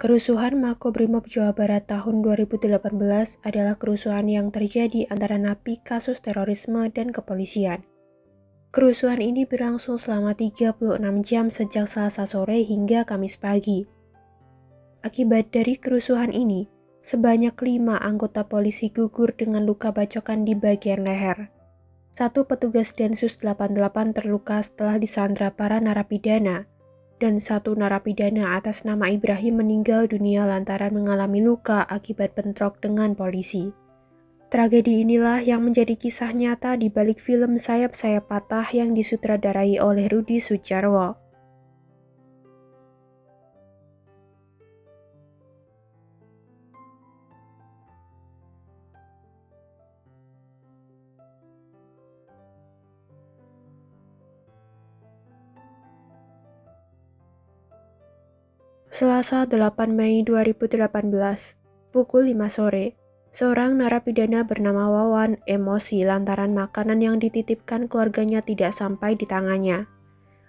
Kerusuhan Makobrimob Jawa Barat tahun 2018 adalah kerusuhan yang terjadi antara napi kasus terorisme dan kepolisian. Kerusuhan ini berlangsung selama 36 jam sejak Selasa sore hingga Kamis pagi. Akibat dari kerusuhan ini, sebanyak 5 anggota polisi gugur dengan luka bacokan di bagian leher. Satu petugas Densus 88 terluka setelah disandra para narapidana, dan satu narapidana atas nama Ibrahim meninggal dunia lantaran mengalami luka akibat bentrok dengan polisi. Tragedi inilah yang menjadi kisah nyata di balik film Sayap-Sayap Patah yang disutradarai oleh Rudi Sudjarwo. Selasa 8 Mei 2018, pukul 5 sore, seorang narapidana bernama Wawan emosi lantaran makanan yang dititipkan keluarganya tidak sampai di tangannya.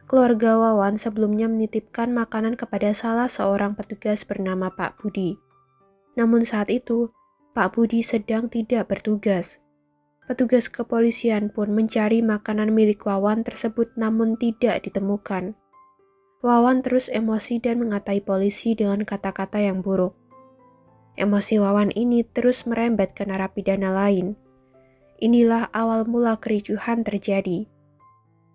Keluarga Wawan sebelumnya menitipkan makanan kepada salah seorang petugas bernama Pak Budi. Namun saat itu, Pak Budi sedang tidak bertugas. Petugas kepolisian pun mencari makanan milik Wawan tersebut namun tidak ditemukan. Wawan terus emosi dan mengatai polisi dengan kata-kata yang buruk. Emosi Wawan ini terus merembet ke narapidana lain. Inilah awal mula kericuhan terjadi.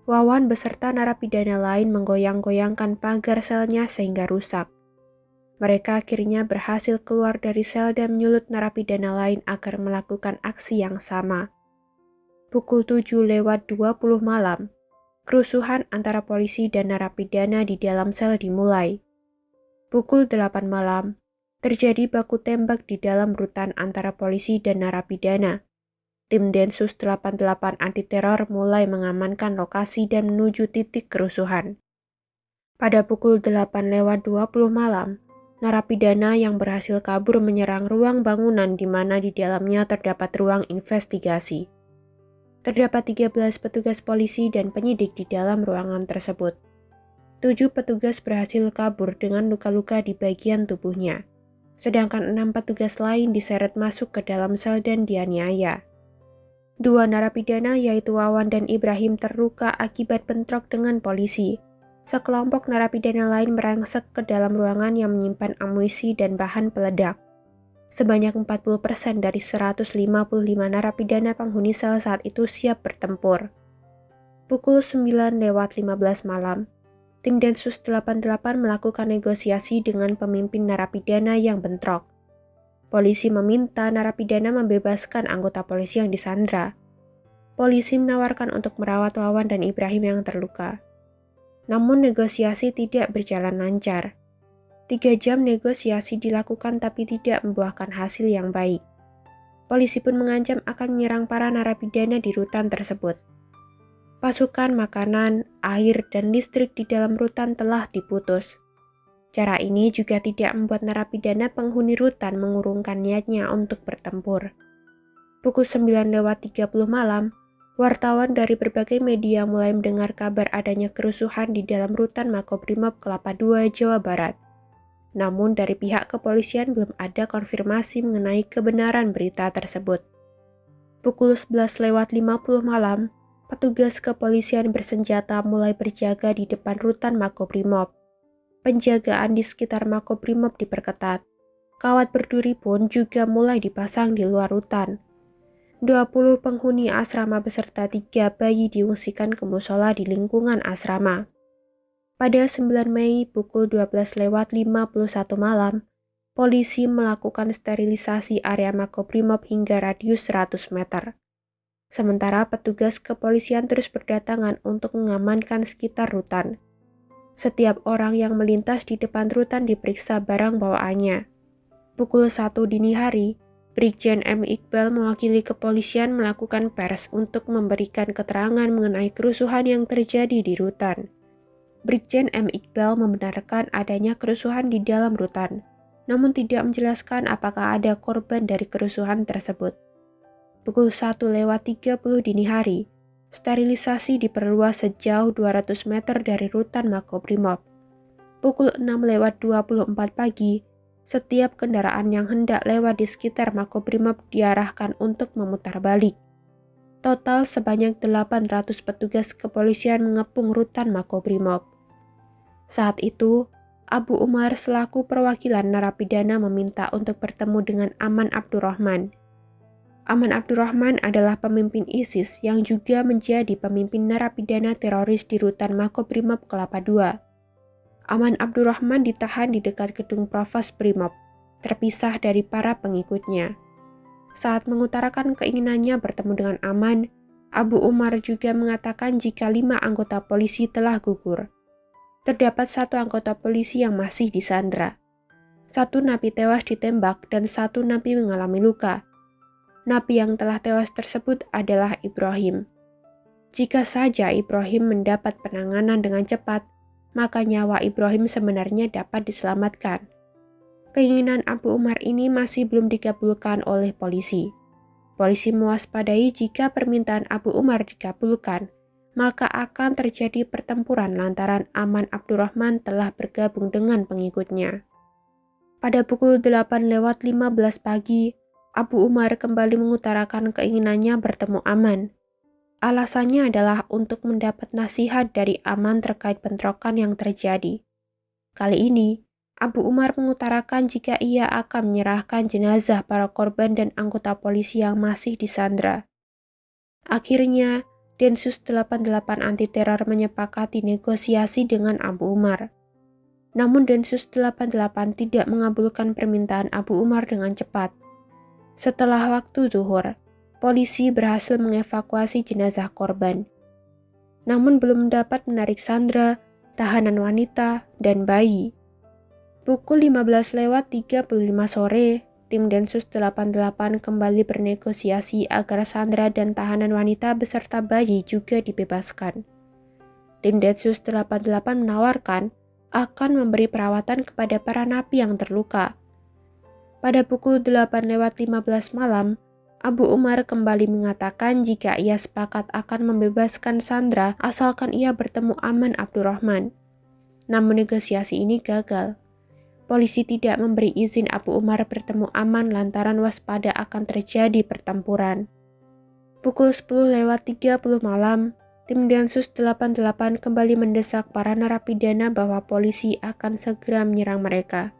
Wawan beserta narapidana lain menggoyang-goyangkan pagar selnya sehingga rusak. Mereka akhirnya berhasil keluar dari sel dan menyulut narapidana lain agar melakukan aksi yang sama. Pukul 7:20 malam, kerusuhan antara polisi dan narapidana di dalam sel dimulai. Pukul 8 malam, terjadi baku tembak di dalam rutan antara polisi dan narapidana. Tim Densus 88 anti teror mulai mengamankan lokasi dan menuju titik kerusuhan. Pada pukul 8:20 malam, narapidana yang berhasil kabur menyerang ruang bangunan di mana di dalamnya terdapat ruang investigasi. Terdapat 13 petugas polisi dan penyidik di dalam ruangan tersebut. 7 petugas berhasil kabur dengan luka-luka di bagian tubuhnya, sedangkan 6 petugas lain diseret masuk ke dalam sel dan dianiaya. 2 narapidana yaitu Wawan dan Ibrahim terluka akibat bentrok dengan polisi. Sekelompok narapidana lain merangsek ke dalam ruangan yang menyimpan amunisi dan bahan peledak. Sebanyak 40% dari 155 narapidana penghuni sel saat itu siap bertempur. Pukul 9:15 malam, tim Densus 88 melakukan negosiasi dengan pemimpin narapidana yang bentrok. Polisi meminta narapidana membebaskan anggota polisi yang disandra. Polisi menawarkan untuk merawat Wawan dan Ibrahim yang terluka. Namun negosiasi tidak berjalan lancar. 3 jam negosiasi dilakukan tapi tidak membuahkan hasil yang baik. Polisi pun mengancam akan menyerang para narapidana di rutan tersebut. Pasokan makanan, air, dan listrik di dalam rutan telah diputus. Cara ini juga tidak membuat narapidana penghuni rutan mengurungkan niatnya untuk bertempur. Pukul 9:30 malam, wartawan dari berbagai media mulai mendengar kabar adanya kerusuhan di dalam rutan Makobrimob Kelapa II, Jawa Barat. Namun dari pihak kepolisian belum ada konfirmasi mengenai kebenaran berita tersebut. Pukul 11:50 malam, petugas kepolisian bersenjata mulai berjaga di depan rutan Makobrimob. Penjagaan di sekitar Makobrimob diperketat. Kawat berduri pun juga mulai dipasang di luar rutan. 20 penghuni asrama beserta 3 bayi diungsikan ke musola di lingkungan asrama. Pada 9 Mei pukul 12:51 malam, polisi melakukan sterilisasi area Makobrimob hingga radius 100 meter. Sementara petugas kepolisian terus berdatangan untuk mengamankan sekitar rutan. Setiap orang yang melintas di depan rutan diperiksa barang bawaannya. Pukul 1 dini hari, Brigjen M. Iqbal mewakili kepolisian melakukan pers untuk memberikan keterangan mengenai kerusuhan yang terjadi di rutan. Brigjen M. Iqbal membenarkan adanya kerusuhan di dalam rutan, namun tidak menjelaskan apakah ada korban dari kerusuhan tersebut. Pukul 1:30 dini hari, sterilisasi diperluas sejauh 200 meter dari rutan Makobrimob. Pukul 6:24 pagi, Setiap kendaraan yang hendak lewat di sekitar Makobrimob diarahkan untuk memutar balik. Total sebanyak 800 petugas kepolisian mengepung rutan Makobrimob. Saat itu, Abu Umar selaku perwakilan narapidana meminta untuk bertemu dengan Aman Abdurrahman. Aman Abdurrahman adalah pemimpin ISIS yang juga menjadi pemimpin narapidana teroris di rutan Makobrimob Kelapa II. Aman Abdurrahman ditahan di dekat gedung Provos Brimob, terpisah dari para pengikutnya. Saat mengutarakan keinginannya bertemu dengan Aman, Abu Umar juga mengatakan jika 5 anggota polisi telah gugur. Terdapat 1 anggota polisi yang masih disandra. 1 napi tewas ditembak dan 1 napi mengalami luka. Napi yang telah tewas tersebut adalah Ibrahim. Jika saja Ibrahim mendapat penanganan dengan cepat, maka nyawa Ibrahim sebenarnya dapat diselamatkan. Keinginan Abu Umar ini masih belum dikabulkan oleh polisi. Polisi mewaspadai jika permintaan Abu Umar dikabulkan, maka akan terjadi pertempuran lantaran Aman Abdurrahman telah bergabung dengan pengikutnya. Pada pukul 8:15 pagi, Abu Umar kembali mengutarakan keinginannya bertemu Aman. Alasannya adalah untuk mendapat nasihat dari Aman terkait bentrokan yang terjadi. Kali ini, Abu Umar mengutarakan jika ia akan menyerahkan jenazah para korban dan anggota polisi yang masih disandra. Akhirnya, Densus 88 anti teror menyepakati negosiasi dengan Abu Umar. Namun Densus 88 tidak mengabulkan permintaan Abu Umar dengan cepat. Setelah waktu zuhur, polisi berhasil mengevakuasi jenazah korban. Namun belum dapat menarik sandra, tahanan wanita, dan bayi. Pukul 15:35 sore, tim Densus 88 kembali bernegosiasi agar sandra dan tahanan wanita beserta bayi juga dibebaskan. Tim Densus 88 menawarkan akan memberi perawatan kepada para napi yang terluka. Pada pukul 8:15 malam, Abu Umar kembali mengatakan jika ia sepakat akan membebaskan sandra asalkan ia bertemu Aman Abdurrahman. Namun negosiasi ini gagal. Polisi tidak memberi izin Abu Umar bertemu Aman lantaran waspada akan terjadi pertempuran. Pukul 10:30 malam, tim Densus 88 kembali mendesak para narapidana bahwa polisi akan segera menyerang mereka.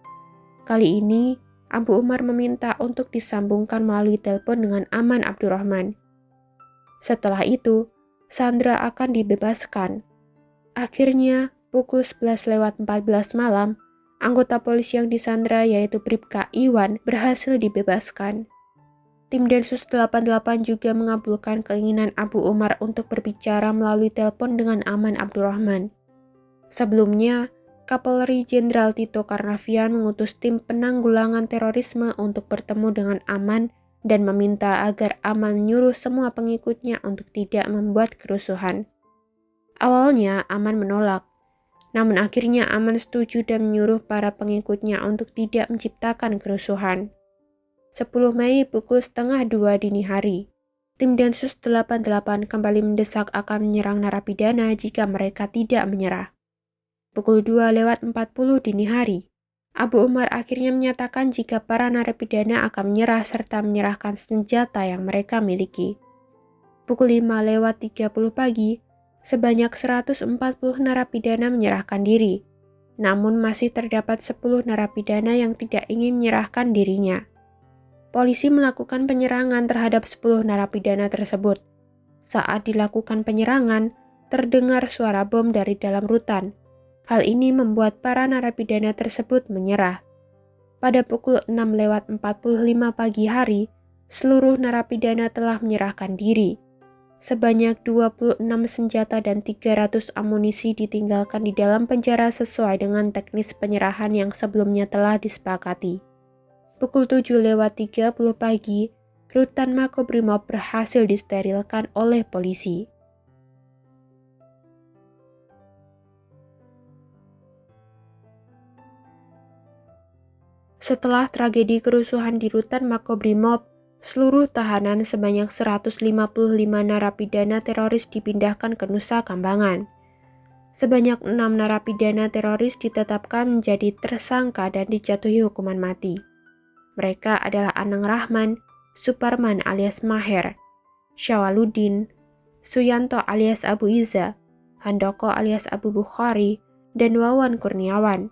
Kali ini, Abu Umar meminta untuk disambungkan melalui telepon dengan Aman Abdurrahman. Setelah itu, sandra akan dibebaskan. Akhirnya, pukul 11:14 malam, anggota polisi yang disandra yaitu Bribka Iwan berhasil dibebaskan. Tim Densus 88 juga mengabulkan keinginan Abu Umar untuk berbicara melalui telepon dengan Aman Abdurrahman. Sebelumnya, Kapolri Jenderal Tito Karnavian mengutus tim penanggulangan terorisme untuk bertemu dengan Aman dan meminta agar Aman menyuruh semua pengikutnya untuk tidak membuat kerusuhan. Awalnya Aman menolak, namun akhirnya Aman setuju dan menyuruh para pengikutnya untuk tidak menciptakan kerusuhan. 10 Mei pukul 1:30 dini hari, tim Densus 88 kembali mendesak akan menyerang narapidana jika mereka tidak menyerah. Pukul 2:40 dini hari, Abu Umar akhirnya menyatakan jika para narapidana akan menyerah serta menyerahkan senjata yang mereka miliki. Pukul 5:30 pagi, sebanyak 140 narapidana menyerahkan diri, namun masih terdapat 10 narapidana yang tidak ingin menyerahkan dirinya. Polisi melakukan penyerangan terhadap 10 narapidana tersebut. Saat dilakukan penyerangan, terdengar suara bom dari dalam rutan. Hal ini membuat para narapidana tersebut menyerah. Pada pukul 6:45 pagi hari, seluruh narapidana telah menyerahkan diri. Sebanyak 26 senjata dan 300 amunisi ditinggalkan di dalam penjara sesuai dengan teknis penyerahan yang sebelumnya telah disepakati. Pukul 7:30 pagi, rutan Makobrimob berhasil disterilkan oleh polisi. Setelah tragedi kerusuhan di rutan Makobrimob, seluruh tahanan sebanyak 155 narapidana teroris dipindahkan ke Nusa Kambangan. Sebanyak 6 narapidana teroris ditetapkan menjadi tersangka dan dijatuhi hukuman mati. Mereka adalah Anang Rahman, Suparman alias Maher, Syawaludin, Suyanto alias Abu Iza, Handoko alias Abu Bukhari, dan Wawan Kurniawan.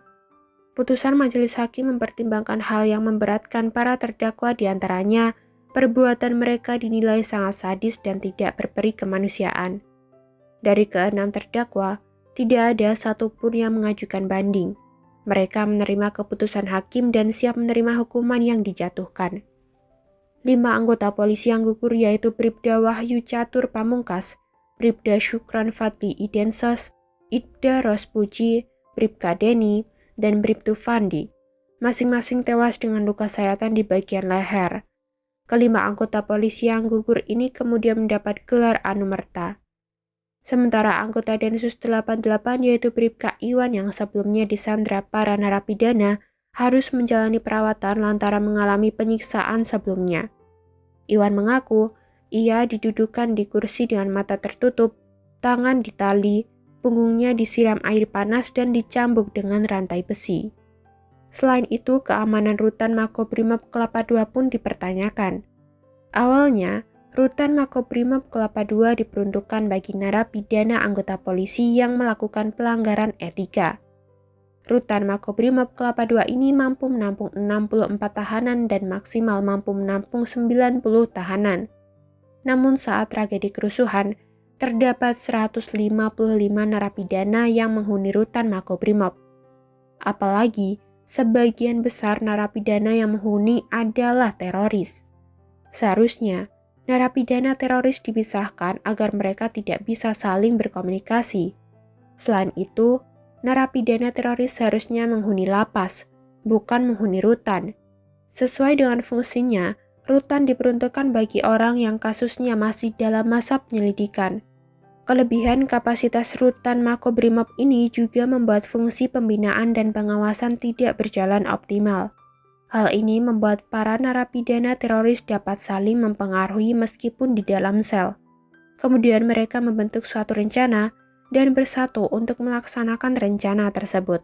Putusan majelis hakim mempertimbangkan hal yang memberatkan para terdakwa, diantaranya perbuatan mereka dinilai sangat sadis dan tidak berperi kemanusiaan. Dari ke-6 terdakwa, tidak ada satupun yang mengajukan banding. Mereka menerima keputusan hakim dan siap menerima hukuman yang dijatuhkan. 5 anggota polisi yang gugur yaitu Bribda Wahyu Catur Pamungkas, Bribda Syukran Fadli Idensos, Ibda Rospuji, Bribka Deni, dan Bribtu Fandi. Masing-masing tewas dengan luka sayatan di bagian leher. Kelima anggota polisi yang gugur ini kemudian mendapat gelar Anumerta. Sementara anggota Densus 88 yaitu Bribka Iwan yang sebelumnya disandra para narapidana harus menjalani perawatan lantaran mengalami penyiksaan sebelumnya. Iwan mengaku ia didudukan di kursi dengan mata tertutup, tangan ditali, punggungnya disiram air panas dan dicambuk dengan rantai besi. Selain itu, keamanan rutan Makobrimob Kelapa II pun dipertanyakan. Awalnya, rutan Makobrimob Kelapa II diperuntukkan bagi narapidana anggota polisi yang melakukan pelanggaran etika. Rutan Makobrimob Kelapa II ini mampu menampung 64 tahanan dan maksimal mampu menampung 90 tahanan. Namun saat tragedi kerusuhan, terdapat 155 narapidana yang menghuni rutan Makobrimob. Apalagi, sebagian besar narapidana yang menghuni adalah teroris. Seharusnya, narapidana teroris dipisahkan agar mereka tidak bisa saling berkomunikasi. Selain itu, narapidana teroris seharusnya menghuni lapas, bukan menghuni rutan. Sesuai dengan fungsinya, rutan diperuntukkan bagi orang yang kasusnya masih dalam masa penyelidikan. Kelebihan kapasitas rutan Makobrimob ini juga membuat fungsi pembinaan dan pengawasan tidak berjalan optimal. Hal ini membuat para narapidana teroris dapat saling mempengaruhi meskipun di dalam sel. Kemudian mereka membentuk suatu rencana dan bersatu untuk melaksanakan rencana tersebut.